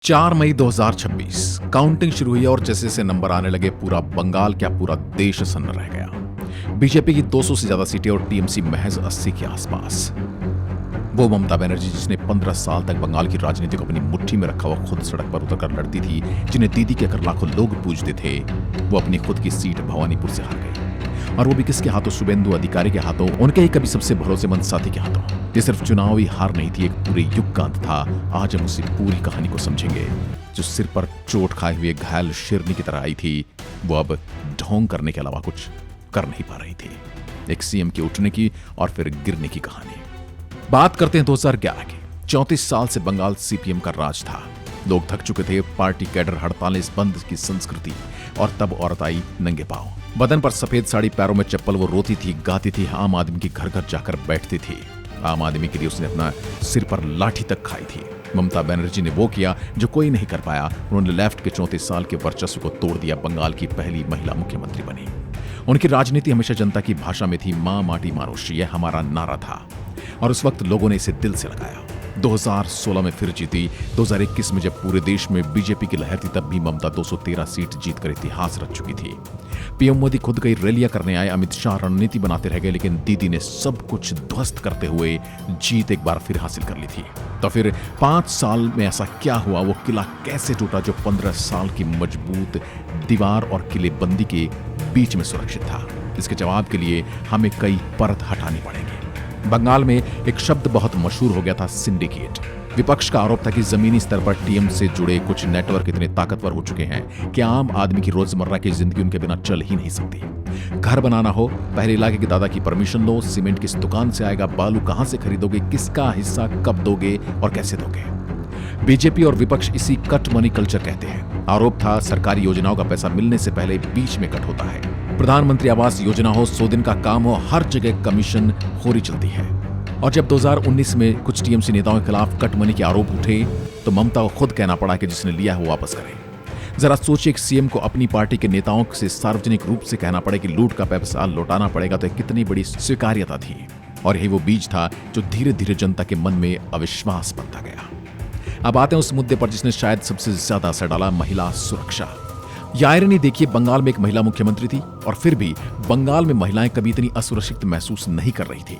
4 मई 2026 counting शुरू हुई और जैसे जैसे नंबर आने लगे पूरा बंगाल क्या पूरा देश सन्न रह गया। बीजेपी की 200 से ज्यादा सीटें और टीएमसी महज 80 के आसपास। वो ममता बनर्जी जिसने 15 साल तक बंगाल की राजनीति को अपनी मुट्ठी में रखा हुआ खुद सड़क पर उतरकर लड़ती थी, जिन्हें दीदी कहकर लाखों लोग पूजते थे, वो अपनी खुद की सीट भवानीपुर से हार गई। और वो भी किसके हाथों? शुभेंदु अधिकारी के हाथों, उनके ही कभी सबसे भरोसेमंद साथी के हाथों। ये सिर्फ चुनावी हार नहीं थी, एक पूरे युग का अंत था। आज हम उसी पूरी कहानी को समझेंगे। जो सिर पर चोट खाए हुए घायल शेरनी की तरह आई थी, वो अब ढोंग करने के अलावा कुछ कर नहीं पा रही थी। एक सीएम के उठने की और फिर गिरने की कहानी। बात करते हैं 2011 की। 34 साल से बंगाल सीपीएम का राज था। लोग थक चुके थे, पार्टी कैडर हड़तालें, इस बंद की संस्कृति। और तब औरत आई नंगे पांव, बदन पर सफेद साड़ी, पैरों में चप्पल। वो रोती थी, गाती थी, आम आदमी की घर घर जाकर बैठती थी। आम आदमी के लिए उसने अपना सिर पर लाठी तक खाई थी। ममता बनर्जी ने वो किया जो कोई नहीं कर पाया। उन्होंने लेफ्ट के 34 साल के वर्चस्व को तोड़ दिया। बंगाल की पहली महिला मुख्यमंत्री बनी। उनकी राजनीति हमेशा जनता की भाषा में थी। मां माटी मानुष, यह हमारा नारा था और उस वक्त लोगों ने इसे दिल से लगाया। 2016 में फिर जीती। 2021 में जब पूरे देश में बीजेपी की लहर थी, तब भी ममता 213 सीट जीतकर इतिहास रच चुकी थी। पीएम मोदी खुद कई रैलियां करने आए, अमित शाह रणनीति बनाते रह गए, लेकिन दीदी ने सब कुछ ध्वस्त करते हुए जीत एक बार फिर हासिल कर ली थी। तो फिर 5 साल में ऐसा क्या हुआ? वो किला कैसे टूटा जो 15 साल की मजबूत दीवार और किलेबंदी के बीच में सुरक्षित था? इसके जवाब के लिए हमें कई परत हटानी पड़ेगी। बंगाल में एक शब्द बहुत मशहूर हो गया था, सिंडिकेट। विपक्ष का आरोप था कि जमीनी स्तर पर टीएम से जुड़े कुछ नेटवर्क इतने ताकतवर हो चुके हैं कि आम आदमी की रोजमर्रा की जिंदगी उनके बिना चल ही नहीं सकती। घर बनाना हो, पहले इलाके के दादा की परमिशन लो। सीमेंट किस दुकान से आएगा, बालू कहां से खरीदोगे, किसका हिस्सा कब दोगे और कैसे दोगे? बीजेपी और विपक्ष इसी कट मनी कल्चर कहते हैं। आरोप था सरकारी योजनाओं का पैसा मिलने से पहले बीच में कट होता है। प्रधानमंत्री आवास योजना हो, 100 दिन का काम हो, हर जगह कमीशन खोरी चलती है। और जब 2019 में कुछ टीएमसी नेताओं के खिलाफ कट मनी के आरोप उठे, तो ममता को खुद कहना पड़ा कि जिसने लिया है वो वापस करे। जरा सोचिए, एक सीएम को अपनी पार्टी के नेताओं से सार्वजनिक रूप से कहना पड़े कि लूट का पैसा लौटाना पड़ेगा, तो कितनी बड़ी स्वीकार्यता थी। और यही वो बीज था जो धीरे धीरे जनता के मन में अविश्वास बनता गया। अब आते हैं उस मुद्दे पर जिसने शायद सबसे ज्यादा असर डाला, महिला सुरक्षा। यह आयरनी देखिए, बंगाल में एक महिला मुख्यमंत्री थी और फिर भी बंगाल में महिलाएं कभी इतनी असुरक्षित महसूस नहीं कर रही थी।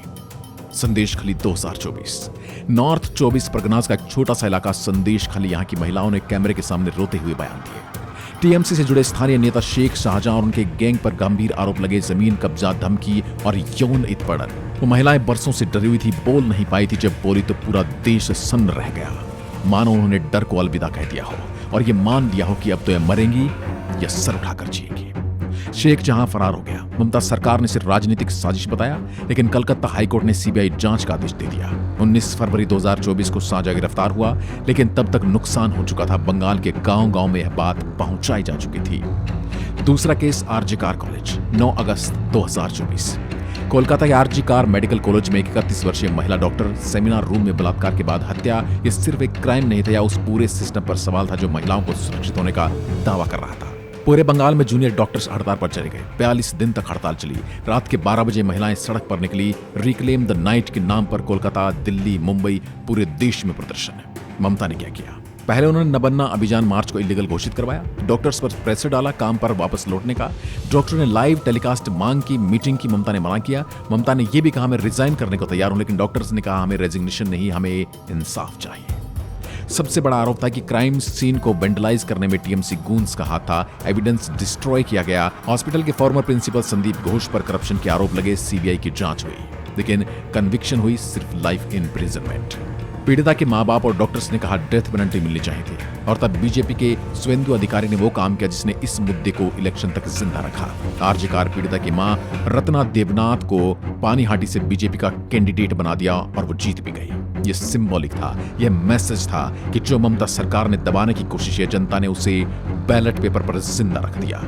संदेशखाली 2024। नॉर्थ 24 परगनास का एक छोटा सा इलाका संदेशखाली, यहां की महिलाओं ने कैमरे के सामने रोते हुए बयान दिए। टीएमसी से जुड़े स्थानीय नेता शेख शाहजहां और उनके गैंग पर गंभीर आरोप लगे, जमीन कब्जा, धमकी और यौन उत्पीड़न। वो महिलाएं बरसों से डरी हुई थी, बोल नहीं पाई थी। जब बोली तो पूरा देश सन्न रह गया, मानो उन्होंने डर को अलविदा कह दिया हो और ये मान लिया हो कि अब तो ये मरेंगी या सर उठाकर जिएंगी। शेख जहां फरार हो गया, ममता सरकार ने सिर्फ राजनीतिक साजिश बताया, लेकिन कलकत्ता हाईकोर्ट ने सीबीआई जांच का आदेश दे दिया। 19 फरवरी 2024 को साजा गिरफ्तार हुआ, लेकिन तब तक नुकसान हो चुका था। बंगाल के गांव-गांव में यह बात पहुंचाई जा चुकी थी। दूसरा केस, आरजी कार कॉलेज। 9 अगस्त 2024 कोलकाता के आरजी कार मेडिकल कॉलेज में एक 31 वर्षीय महिला डॉक्टर सेमिनार रूम में बलात्कार के बाद हत्या। ये सिर्फ एक क्राइम नहीं था, या उस पूरे सिस्टम पर सवाल था जो महिलाओं को सुरक्षित होने का दावा कर रहा था। पूरे बंगाल में जूनियर डॉक्टर्स हड़ताल पर चले गए। 42 दिन तक हड़ताल चली। रात के 12 बजे महिलाएं सड़क पर निकली। रिक्लेम द नाइट के नाम पर कोलकाता, दिल्ली, मुंबई, पूरे देश में प्रदर्शन। ममता ने क्या किया? पहले उन्होंने नबन्ना अभियान मार्च को इलीगल घोषित करवाया। डॉक्टर्स पर प्रेशर डाला काम पर वापस लौटने का। डॉक्टरों ने लाइव टेलीकास्ट मांग की, मीटिंग की। ममता ने मना किया। ममता ने यह भी कहा, मैं रिजाइन करने को तैयार हूं, लेकिन डॉक्टर्स ने कहा, हमें रेजिग्नेशन नहीं, हमें इंसाफ चाहिए। सबसे बड़ा आरोप था कि क्राइम सीन को वेंडलाइज करने में टीएमसी गूंज का हाथ था। एविडेंस डिस्ट्रॉय किया गया। हॉस्पिटल के फॉर्मर प्रिंसिपल संदीप घोष पर करप्शन के आरोप लगे। सीबीआई की जांच हुई, लेकिन कन्विक्शन हुई सिर्फ लाइफ इम्प्रिजनमेंट। पीड़िता के मां बाप और डॉक्टर्स ने कहा डेथ पेनल्टी मिलनी चाहिए थी। और तब बीजेपी के शुभेंदु अधिकारी ने वो काम किया जिसने इस मुद्दे को इलेक्शन तक जिंदा रखा। आरजी कार पीड़िता की मां रत्ना देवनाथ को पानीहाटी से बीजेपी का कैंडिडेट बना दिया और वो जीत भी गई। ये सिंबॉलिक था, यह मैसेज था कि जो ममता सरकार ने दबाने की कोशिश है, जनता ने उसे बैलेट पेपर पर जिंदा रख दिया।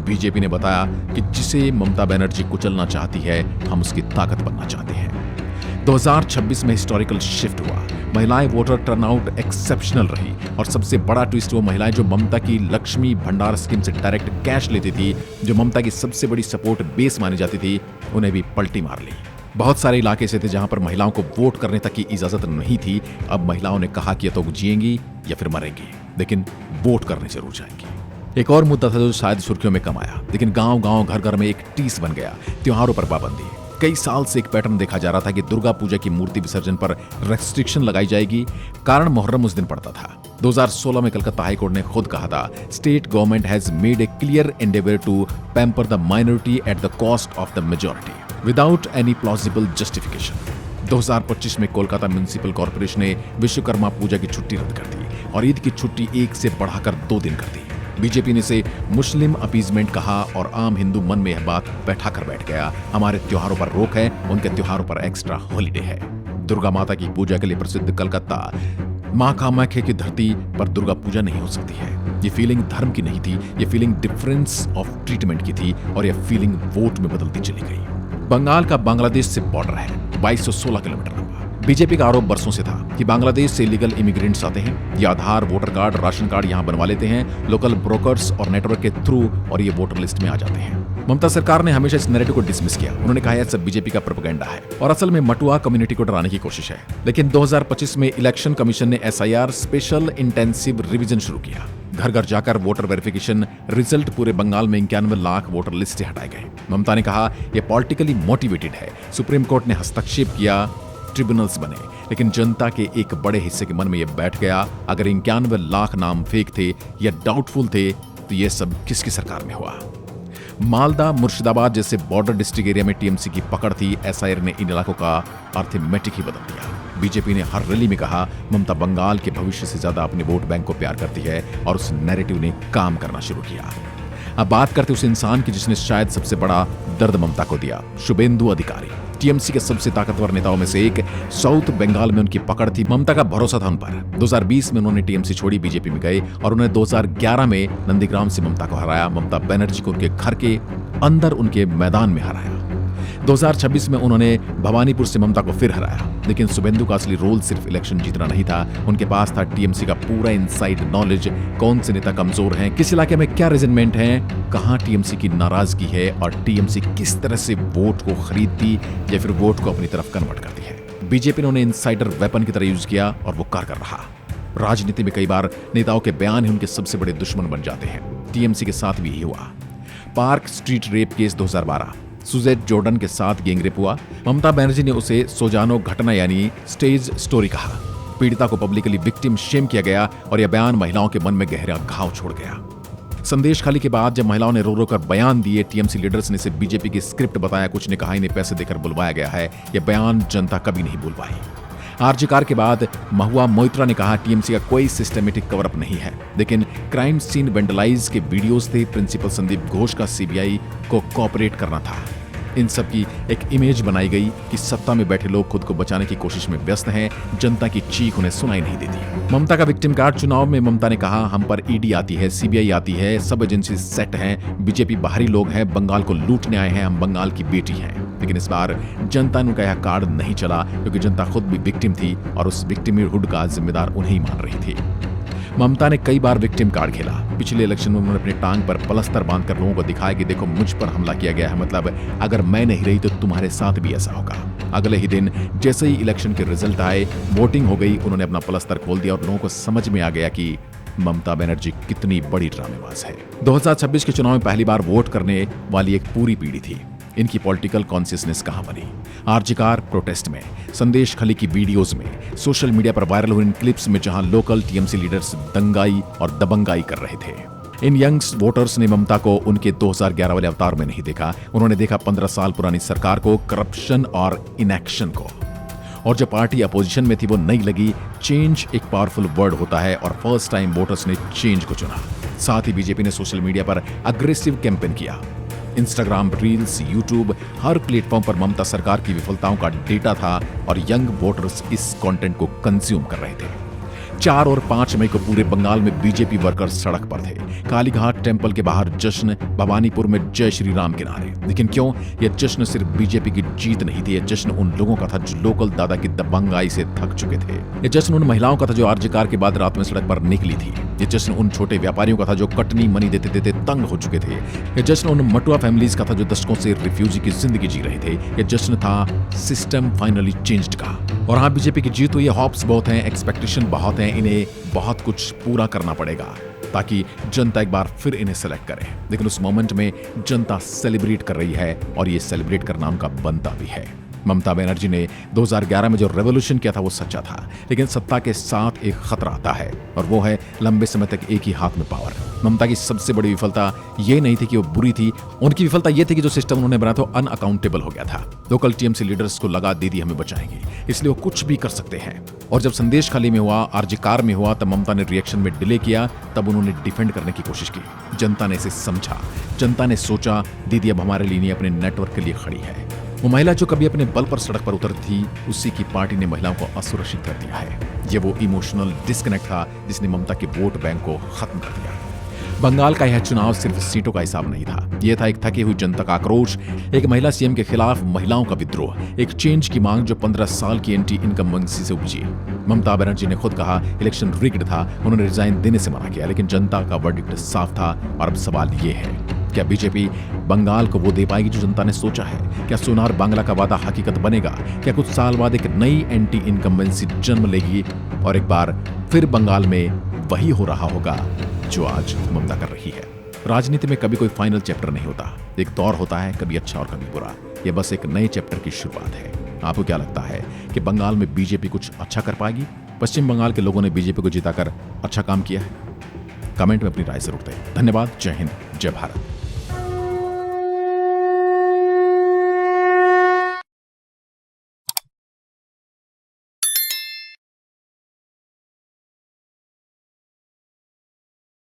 बीजेपी ने बताया कि जिसे ममता बनर्जी कुचलना चाहती है, हम उसकी ताकत बनना चाहते हैं। 2026 में हिस्टोरिकल शिफ्ट हुआ। महिलाएं वोटर टर्नआउट एक्सेप्शनल रही और सबसे बड़ा ट्विस्ट, वो महिलाएं जो ममता की लक्ष्मी भंडार स्कीम से डायरेक्ट कैश लेती थी, जो ममता की सबसे बड़ी सपोर्ट बेस मानी जाती थी, उन्हें भी पलटी मार ली। बहुत सारे इलाके ऐसे थे जहां पर महिलाओं को वोट करने तक की इजाजत नहीं थी। अब महिलाओं ने कहा कि या तो जिएंगी या फिर मरेंगी, लेकिन वोट करने जरूर जाएंगी। एक और मुद्दा था जो शायद सुर्खियों में कम आया, लेकिन गांव-गांव, घर-घर में एक टीस बन गया, त्योहारों पर पाबंदी। कई साल से एक पैटर्न देखा जा रहा था कि दुर्गा पूजा की मूर्ति विसर्जन पर रेस्ट्रिक्शन लगाई जाएगी, कारण मुहर्रम उस दिन पड़ता था। 2016 में कलकत्ता हाईकोर्ट ने खुद कहा था, state government has made a clear endeavour to pamper the minority at the cost of the majority without any plausible justification. 2025 में कोलकाता म्युनिसिपल कॉर्पोरेशन ने विश्वकर्मा पूजा की छुट्टी रद्द कर दी और ईद की छुट्टी 1 से बढ़ाकर 2 दिन कर दी। बीजेपी ने इसे मुस्लिम अपीजमेंट कहा और आम हिंदू मन में यह बात बैठा कर बैठ गया, हमारे त्योहारों पर रोक है, उनके त्योहारों पर एक्स्ट्रा हॉलिडे है। दुर्गा माता की पूजा के लिए प्रसिद्ध कलकत्ता मां कामाख्या की धरती पर दुर्गा पूजा नहीं हो सकती है। ये फीलिंग धर्म की नहीं थी, ये फीलिंग डिफरेंस ऑफ ट्रीटमेंट की थी और यह फीलिंग वोट में बदलती चली गई। बंगाल का बांग्लादेश से बॉर्डर है, 2216 किलोमीटर लंबा। बीजेपी का आरोप बरसों से था कि बांग्लादेश से इलीगल इमिग्रेंट्स आते हैं, ये आधार, वोटर कार्ड, राशन कार्ड यहां बनवा लेते हैं लोकल ब्रोकर्स और नेटवर्क के थ्रू, और ये वोटर लिस्ट में आ जाते हैं। ममता सरकार ने हमेशा इस नैरेटिव को डिसमिस किया। उन्होंने कहा यह सब बीजेपी का प्रोपेगेंडा है और असल में मटुआ कम्युनिटी को डराने की कोशिश है। लेकिन 2025 में इलेक्शन कमीशन ने SIR स्पेशल इंटेंसिव रिवीजन शुरू किया। घर घर जाकर वोटर वेरिफिकेशन रिजल्ट पूरे बंगाल में 91 लाख वोटर लिस्ट से हटाए गए। ममता ने कहा यह पॉलिटिकली मोटिवेटेड है। सुप्रीम कोर्ट ने हस्तक्षेप किया, ट्रिब्यूनल्स बने, लेकिन जनता के एक बड़े हिस्से के मन में यह बैठ गया, अगर 91 लाख नाम फेक थे या डाउटफुल थे तो यह सब किसकी सरकार में हुआ। मालदा, मुर्शिदाबाद जैसे बॉर्डर डिस्ट्रिक्ट एरिया में टीएमसी की पकड़ थी। SIR ने इन इलाकों का अर्थमेटिक ही बदल दिया। बीजेपी ने हर रैली में कहा ममता बंगाल के भविष्य से ज्यादा अपने वोट बैंक को प्यार करती है और उस नैरेटिव ने काम करना शुरू किया। अब बात करते उस इंसान की जिसने शायद सबसे बड़ा दर्द ममता को दिया, शुभेंदु अधिकारी। टीएमसी के सबसे ताकतवर नेताओं में से एक। साउथ बंगाल में उनकी पकड़ थी, ममता का भरोसा था उन पर। 2020 में उन्होंने टीएमसी छोड़ी, बीजेपी में गए और उन्होंने 2011 में नंदीग्राम से ममता को हराया। ममता बनर्जी को उनके घर के अंदर उनके मैदान में हराया। 2026 में उन्होंने भवानीपुर से ममता को फिर हराया। लेकिन शुभेंदु का असली रोल सिर्फ इलेक्शन जीतना नहीं था, उनके पास था टीएमसी का पूरा इनसाइड नॉलेज, कौन से नेता कमजोर हैं, किस इलाके में क्या रेजिमेंट हैं, कहां टीएमसी की नाराजगी है और टीएमसी किस तरह से वोट को खरीदती या फिर वोट को अपनी तरफ कन्वर्ट करती है। बीजेपी ने उन्हें इनसाइडर वेपन की तरह यूज किया और वो कारगर रहा। राजनीति में कई बार नेताओं के बयान ही उनके सबसे बड़े दुश्मन बन जाते हैं। टीएमसी के साथ भी यही हुआ। Park Street rape case 2012, Suzette Jordan के साथ गैंगरेप हुआ। ममता बनर्जी ने उसे सोजानो घटना यानी स्टेज स्टोरी कहा। पीड़िता को पब्लिकली विक्टिम शेम किया गया और यह बयान महिलाओं के मन में गहरा घाव छोड़ गया। संदेश खाली के बाद जब महिलाओं ने रो रो कर बयान दिए, टीएमसी लीडर्स ने इसे बीजेपी की स्क्रिप्ट बताया। कुछ ने कहा इन्हें पैसे देकर बुलवाया गया है। यह बयान जनता कभी नहीं भूल पाई। आरजी कार के बाद महुआ मोइत्रा ने कहा टीएमसी का कोई सिस्टमेटिक कवरअप नहीं है, लेकिन क्राइम सीन वेंडलाइज के वीडियोस थे। प्रिंसिपल संदीप घोष का सीबीआई को कोऑपरेट करना था। इन सब की एक इमेज बनाई गई कि सत्ता में बैठे लोग खुद को बचाने की कोशिश में व्यस्त हैं, जनता की चीख उन्हें सुनाई नहीं देती। ममता का विक्टिम कार्ड चुनाव में ममता ने कहा हम पर ईडी आती है, सीबीआई आती है, सब एजेंसी सेट हैं, बीजेपी बाहरी लोग हैं, बंगाल को लूटने आए हैं, हम बंगाल की बेटी हैं। लेकिन इस बार जनता ने उनका यह कार्ड नहीं चला, क्योंकि जनता खुद भी विक्टिम थी और उस विक्टिमहुड का जिम्मेदार उन्हें ही मान रही थी। ममता ने कई बार विक्टिम कार्ड खेला। पिछले इलेक्शन में उन्होंने अपनी टांग पर प्लास्टर बांधकर लोगों को दिखाया कि देखो मुझ पर हमला किया गया है, मतलब अगर मैं नहीं रही तो तुम्हारे साथ भी ऐसा होगा। अगले ही दिन जैसे ही इलेक्शन के रिजल्ट आए, वोटिंग हो गई, उन्होंने अपना प्लास्टर खोल दिया और लोगों को समझ में आ गया कि ममता बनर्जी कितनी बड़ी ड्रामेबाज है। 2026 के चुनाव में पहली बार वोट करने वाली एक पूरी पीढ़ी थी। इनकी पॉलिटिकल कॉन्शियसनेस कहां बनी? आरजीकार प्रोटेस्ट में, संदेश खली की वीडियोस में, सोशल मीडिया पर वायरल हुई इन क्लिप्स में जहां लोकल टीएमसी लीडर्स दंगाई और दबंगाई कर रहे थे। इन यंग्स वोटर्स ने ममता को उनके 2011 वाले अवतार में नहीं देखा। उन्होंने देखा 15 साल पुरानी सरकार को, करप्शन और इनएक्शन को। और जो पार्टी अपोजिशन में थी वो नहीं लगी। चेंज एक पावरफुल वर्ड होता है और फर्स्ट टाइम वोटर्स ने चेंज को चुना। साथ ही बीजेपी ने सोशल मीडिया पर अग्रेसिव कैंपेन किया। इंस्टाग्राम, रील्स, यूट्यूब, हर प्लेटफॉर्म पर ममता सरकार की विफलताओं का डेटा था और यंग वोटर्स इस कंटेंट को कंज्यूम कर रहे थे। 4 और 5 मई को पूरे बंगाल में बीजेपी वर्कर्स सड़क पर थे। कालीघाट टेम्पल के बाहर जश्न, भवानीपुर में जय श्री राम के नारे। लेकिन क्यों? यह जश्न सिर्फ बीजेपी की जीत नहीं थी, यह जश्न उन लोगों का था जो लोकल दादा की दबंगाई से थक चुके थे। यह जश्न उन महिलाओं का था जो आरजीकार के बाद रात में सड़क पर निकली थी। यह जश्न उन छोटे व्यापारियों का था जो कटनी मनी देते देते तंग हो चुके थे। यह जश्न उन मटुआ फैमिलीज का था जो दशकों से रिफ्यूजी की जिंदगी जी रहे थे। यह जश्न था सिस्टम फाइनली चेंज्ड का। और हाँ, बीजेपी की जीत हुई है, हॉप्स बहुत हैं, एक्सपेक्टेशन बहुत हैं, इन्हें बहुत कुछ पूरा करना पड़ेगा ताकि जनता एक बार फिर इन्हें सेलेक्ट करे। लेकिन उस मोमेंट में जनता सेलिब्रेट कर रही है और ये सेलिब्रेट करना उनका बनता भी है। ममता बनर्जी ने 2011 में जो रेवोल्यूशन किया था वो सच्चा था, लेकिन सत्ता के साथ एक खतरा आता है और वो है लंबे समय तक एक ही हाथ में पावर। ममता की सबसे बड़ी विफलता ये नहीं थी कि वो बुरी थी, उनकी विफलता ये थी कि जो सिस्टम उन्होंने बनाया था अनअकाउंटेबल हो गया था। लोकल टीएमसी लीडर्स को लगा दीदी हमें बचाएंगे, इसलिए वो कुछ भी कर सकते हैं। और जब संदेश खाली में हुआ, आरजीकार में हुआ, तब ममता ने रिएक्शन में डिले किया, तब उन्होंने डिफेंड करने की कोशिश की। जनता ने इसे समझा, जनता ने सोचा दीदी अब हमारे लिए नहीं, अपने नेटवर्क के लिए खड़ी है। वो महिला जो कभी अपने बल पर सड़क पर उतरती थी, उसी की पार्टी ने महिलाओं को असुरक्षित कर दिया है। ये वो इमोशनल डिस्कनेक्ट था जिसने ममता के वोट बैंक को खत्म कर दिया। बंगाल का यह चुनाव सिर्फ सीटों का हिसाब नहीं था, यह था एक थकी हुई जनता का आक्रोश, एक महिला सीएम के खिलाफ महिलाओं का विद्रोह, एक चेंज की मांग जो 15 साल की एंटी इनकम्बेंसी से उपजी। ममता बनर्जी ने खुद कहा इलेक्शन रिग्ड था, उन्होंने रिजाइन देने से मना किया, लेकिन जनता का वर्डिक्ट साफ था। और अब सवाल ये है, क्या बीजेपी बंगाल को वो दे पाएगी जो जनता ने सोचा है? क्या सोनार बांग्ला का वादा हकीकत बनेगा? क्या कुछ साल बाद एक नई एंटी इनकम्बेंसी जन्म लेगी और एक बार फिर बंगाल में वही हो रहा होगा जो आज ममता कर रही है? राजनीति में कभी कोई फाइनल चैप्टर नहीं होता, एक दौर होता है, कभी अच्छा और कभी बुरा। यह बस एक नए चैप्टर की शुरुआत है। आपको क्या लगता है कि बंगाल में बीजेपी कुछ अच्छा कर पाएगी? पश्चिम बंगाल के लोगों ने बीजेपी को जिताकर अच्छा काम किया है? कमेंट में अपनी राय जरूर दें। धन्यवाद। जय हिंद, जय भारत।